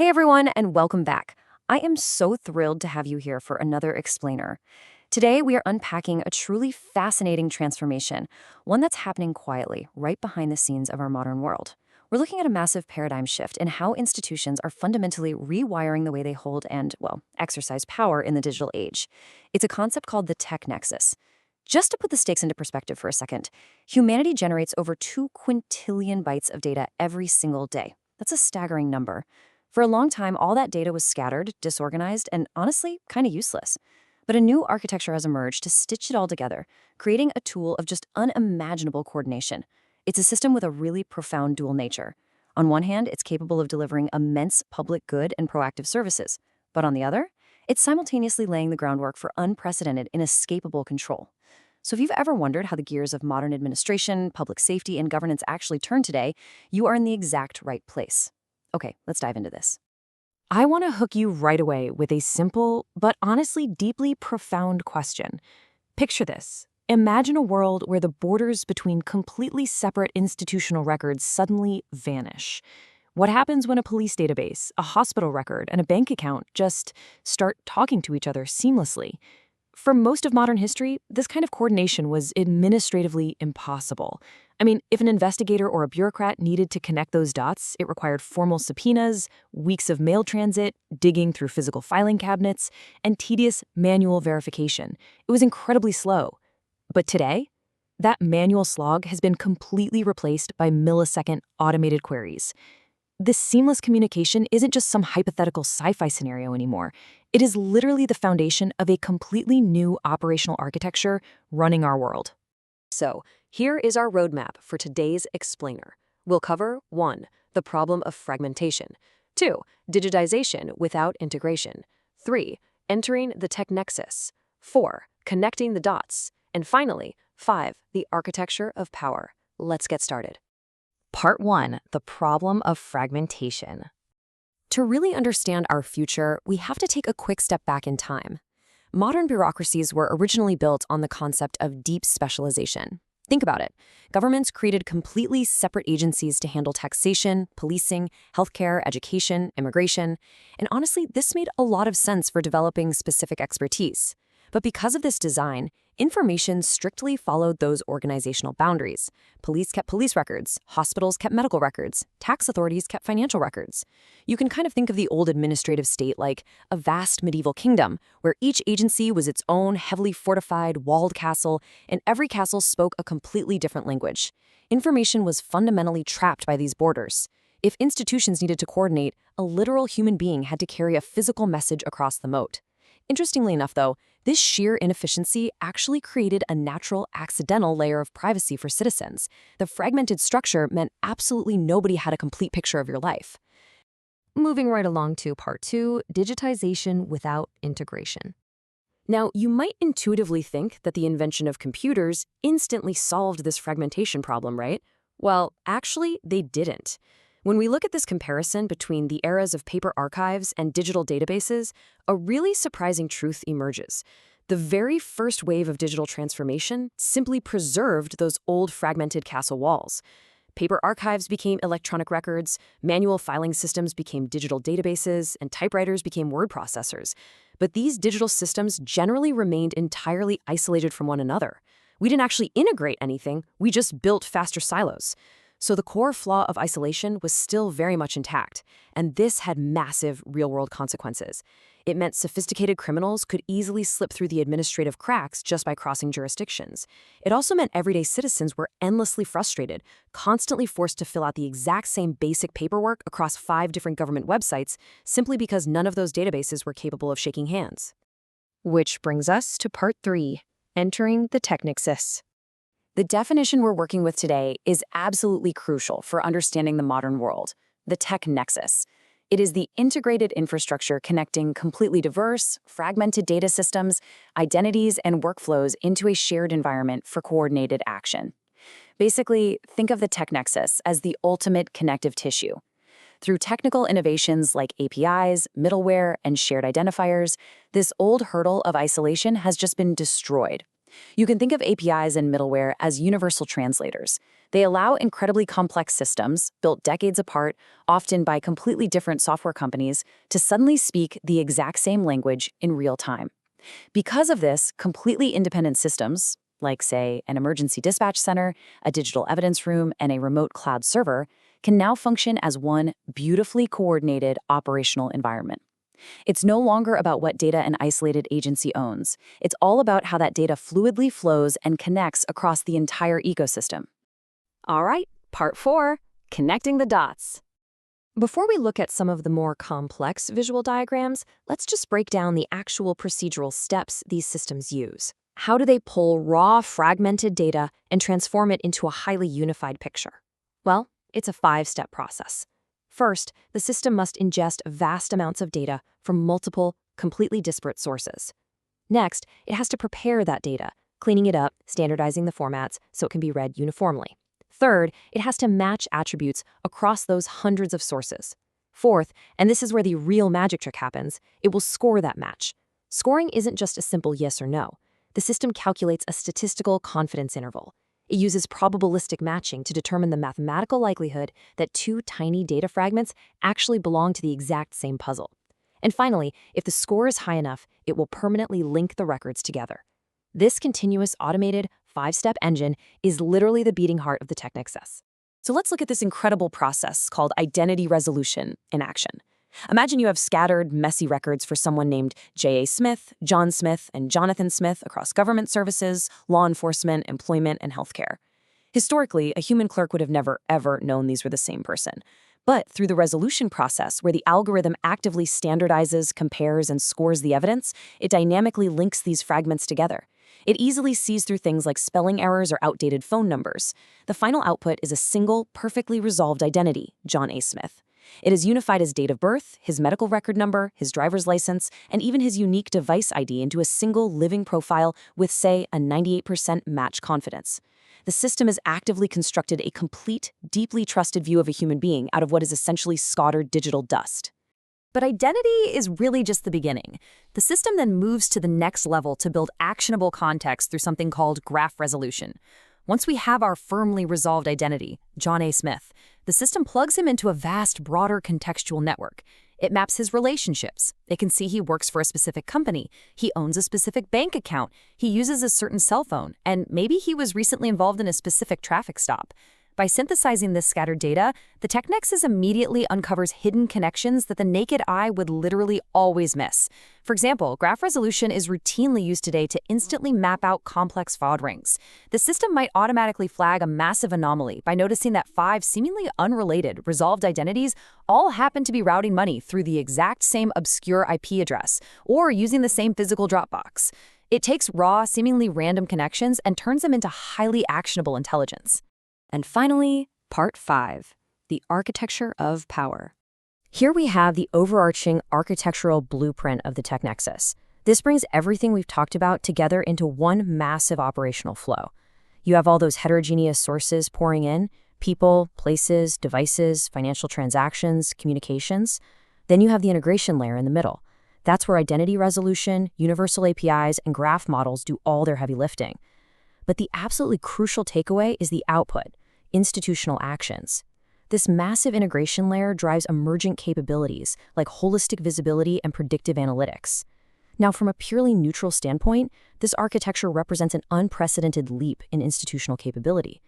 Hey everyone, and welcome back. I am so thrilled to have you here for another explainer. Today, we are unpacking a truly fascinating transformation, one that's happening quietly, right behind the scenes of our modern world. We're looking at a massive paradigm shift in how institutions are fundamentally rewiring the way they hold and, well, exercise power in the digital age. It's a concept called the Technexus. Just to put the stakes into perspective for a second, humanity generates over 2 quintillion bytes of data every single day. That's a staggering number. For a long time, all that data was scattered, disorganized, and honestly, kind of useless. But a new architecture has emerged to stitch it all together, creating a tool of just unimaginable coordination. It's a system with a really profound dual nature. On one hand, it's capable of delivering immense public good and proactive services. But on the other, it's simultaneously laying the groundwork for unprecedented, inescapable control. So if you've ever wondered how the gears of modern administration, public safety, and governance actually turn today, you are in the exact right place. Okay, let's dive into this. I want to hook you right away with a simple, but honestly deeply profound question. Picture this. Imagine a world where the borders between completely separate institutional records suddenly vanish. What happens when a police database, a hospital record, and a bank account just start talking to each other seamlessly? For most of modern history, this kind of coordination was administratively impossible. I mean, if an investigator or a bureaucrat needed to connect those dots, it required formal subpoenas, weeks of mail transit, digging through physical filing cabinets, and tedious manual verification. It was incredibly slow. But today, that manual slog has been completely replaced by millisecond automated queries. This seamless communication isn't just some hypothetical sci-fi scenario anymore. It is literally the foundation of a completely new operational architecture running our world. So, here is our roadmap for today's explainer. We'll cover 1. The problem of fragmentation. 2. Digitization without integration. 3. Entering the Technexus. 4. Connecting the dots. And finally, 5. The architecture of power. Let's get started. Part 1. The problem of fragmentation. To really understand our future, we have to take a quick step back in time. Modern bureaucracies were originally built on the concept of deep specialization. Think about it. Governments created completely separate agencies to handle taxation, policing, healthcare, education, immigration, and honestly, this made a lot of sense for developing specific expertise. But because of this design, information strictly followed those organizational boundaries. Police kept police records, hospitals kept medical records, tax authorities kept financial records. You can kind of think of the old administrative state like a vast medieval kingdom, where each agency was its own heavily fortified, walled castle, and every castle spoke a completely different language. Information was fundamentally trapped by these borders. If institutions needed to coordinate, a literal human being had to carry a physical message across the moat. Interestingly enough, though, this sheer inefficiency actually created a natural, accidental layer of privacy for citizens. The fragmented structure meant absolutely nobody had a complete picture of your life. Moving right along to Part 2, digitization without integration. Now, you might intuitively think that the invention of computers instantly solved this fragmentation problem, right? Well, actually, they didn't. When we look at this comparison between the eras of paper archives and digital databases, a really surprising truth emerges. The very first wave of digital transformation simply preserved those old fragmented castle walls. Paper archives became electronic records, manual filing systems became digital databases, and typewriters became word processors. But these digital systems generally remained entirely isolated from one another. We didn't actually integrate anything, we just built faster silos. So the core flaw of isolation was still very much intact, and this had massive real-world consequences. It meant sophisticated criminals could easily slip through the administrative cracks just by crossing jurisdictions. It also meant everyday citizens were endlessly frustrated, constantly forced to fill out the exact same basic paperwork across 5 different government websites simply because none of those databases were capable of shaking hands. Which brings us to Part 3, entering the Technexus. The definition we're working with today is absolutely crucial for understanding the modern world, the Technexus. It is the integrated infrastructure connecting completely diverse, fragmented data systems, identities, and workflows into a shared environment for coordinated action. Basically, think of the Technexus as the ultimate connective tissue. Through technical innovations like APIs, middleware, and shared identifiers, this old hurdle of isolation has just been destroyed. You can think of APIs and middleware as universal translators. They allow incredibly complex systems, built decades apart, often by completely different software companies, to suddenly speak the exact same language in real time. Because of this, completely independent systems, like, say, an emergency dispatch center, a digital evidence room, and a remote cloud server, can now function as one beautifully coordinated operational environment. It's no longer about what data an isolated agency owns. It's all about how that data fluidly flows and connects across the entire ecosystem. All right, part 4, connecting the dots. Before we look at some of the more complex visual diagrams, let's just break down the actual procedural steps these systems use. How do they pull raw, fragmented data and transform it into a highly unified picture? Well, it's a 5-step process. First, the system must ingest vast amounts of data from multiple, completely disparate sources. Next, it has to prepare that data, cleaning it up, standardizing the formats so it can be read uniformly. Third, it has to match attributes across those hundreds of sources. Fourth, and this is where the real magic trick happens, it will score that match. Scoring isn't just a simple yes or no. The system calculates a statistical confidence interval. It uses probabilistic matching to determine the mathematical likelihood that two tiny data fragments actually belong to the exact same puzzle. And finally, if the score is high enough, it will permanently link the records together. This continuous automated 5-step engine is literally the beating heart of the Technexus. So let's look at this incredible process called identity resolution in action. Imagine you have scattered, messy records for someone named J.A. Smith, John Smith, and Jonathan Smith across government services, law enforcement, employment, and healthcare. Historically, a human clerk would have never, ever known these were the same person. But through the resolution process, where the algorithm actively standardizes, compares, and scores the evidence, it dynamically links these fragments together. It easily sees through things like spelling errors or outdated phone numbers. The final output is a single, perfectly resolved identity, John A. Smith. It is unified his date of birth, his medical record number, his driver's license, and even his unique device ID into a single living profile with, say, a 98% match confidence. The system has actively constructed a complete, deeply trusted view of a human being out of what is essentially scattered digital dust. But identity is really just the beginning. The system then moves to the next level to build actionable context through something called graph resolution. Once we have our firmly resolved identity, John A. Smith, the system plugs him into a vast, broader contextual network. It maps his relationships. It can see he works for a specific company. He owns a specific bank account. He uses a certain cell phone. And maybe he was recently involved in a specific traffic stop. By synthesizing this scattered data, the Technexus immediately uncovers hidden connections that the naked eye would literally always miss. For example, graph resolution is routinely used today to instantly map out complex fraud rings. The system might automatically flag a massive anomaly by noticing that 5 seemingly unrelated, resolved identities all happen to be routing money through the exact same obscure IP address, or using the same physical Dropbox. It takes raw, seemingly random connections and turns them into highly actionable intelligence. And finally, part 5, the architecture of power. Here we have the overarching architectural blueprint of the Technexus. This brings everything we've talked about together into one massive operational flow. You have all those heterogeneous sources pouring in, people, places, devices, financial transactions, communications. Then you have the integration layer in the middle. That's where identity resolution, universal APIs, and graph models do all their heavy lifting. But the absolutely crucial takeaway is the output, institutional actions. This massive integration layer drives emergent capabilities like holistic visibility and predictive analytics. Now, from a purely neutral standpoint, this architecture represents an unprecedented leap in institutional capability.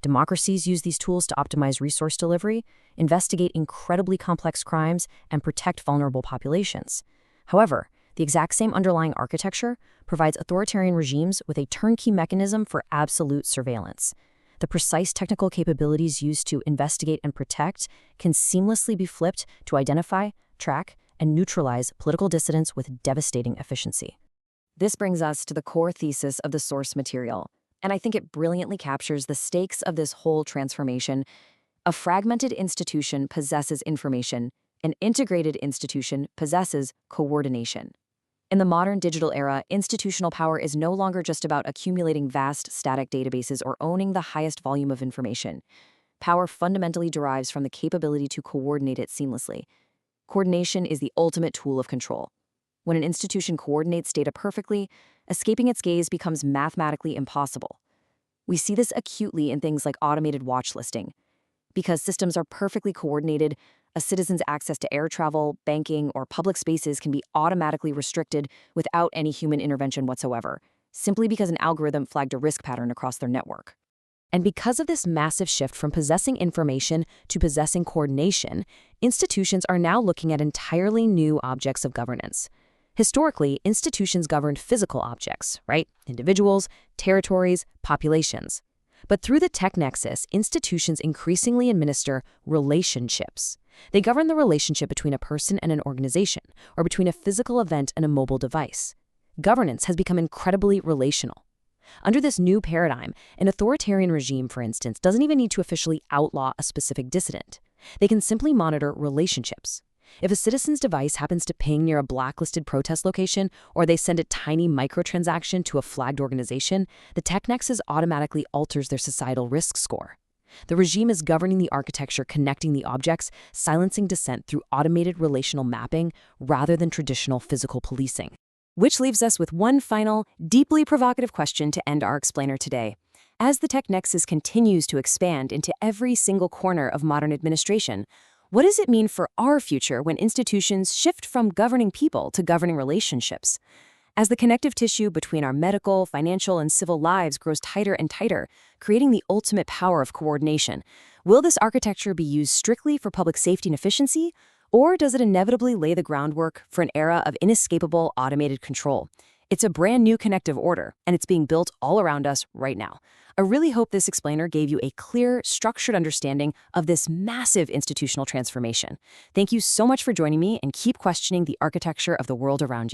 Democracies use these tools to optimize resource delivery, investigate incredibly complex crimes, and protect vulnerable populations. However, the exact same underlying architecture provides authoritarian regimes with a turnkey mechanism for absolute surveillance. The precise technical capabilities used to investigate and protect can seamlessly be flipped to identify, track, and neutralize political dissidents with devastating efficiency. This brings us to the core thesis of the source material, and I think it brilliantly captures the stakes of this whole transformation. A fragmented institution possesses information. An integrated institution possesses coordination. In the modern digital era, institutional power is no longer just about accumulating vast static databases or owning the highest volume of information. Power fundamentally derives from the capability to coordinate it seamlessly. Coordination is the ultimate tool of control. When an institution coordinates data perfectly, escaping its gaze becomes mathematically impossible. We see this acutely in things like automated watch listing. Because systems are perfectly coordinated, a citizen's access to air travel, banking, or public spaces can be automatically restricted without any human intervention whatsoever, simply because an algorithm flagged a risk pattern across their network. And because of this massive shift from possessing information to possessing coordination, institutions are now looking at entirely new objects of governance. Historically, institutions governed physical objects, right? Individuals, territories, populations. But through the Technexus, institutions increasingly administer relationships. They govern the relationship between a person and an organization, or between a physical event and a mobile device. Governance has become incredibly relational. Under this new paradigm, an authoritarian regime, for instance, doesn't even need to officially outlaw a specific dissident. They can simply monitor relationships. If a citizen's device happens to ping near a blacklisted protest location, or they send a tiny microtransaction to a flagged organization, the Technexus automatically alters their societal risk score. The regime is governing the architecture connecting the objects, silencing dissent through automated relational mapping rather than traditional physical policing. Which leaves us with one final, deeply provocative question to end our explainer today. As the Technexus continues to expand into every single corner of modern administration, what does it mean for our future when institutions shift from governing people to governing relationships? As the connective tissue between our medical, financial, and civil lives grows tighter and tighter, creating the ultimate power of coordination, will this architecture be used strictly for public safety and efficiency? Or does it inevitably lay the groundwork for an era of inescapable automated control? It's a brand new connective order, and it's being built all around us right now. I really hope this explainer gave you a clear, structured understanding of this massive institutional transformation. Thank you so much for joining me, and keep questioning the architecture of the world around you.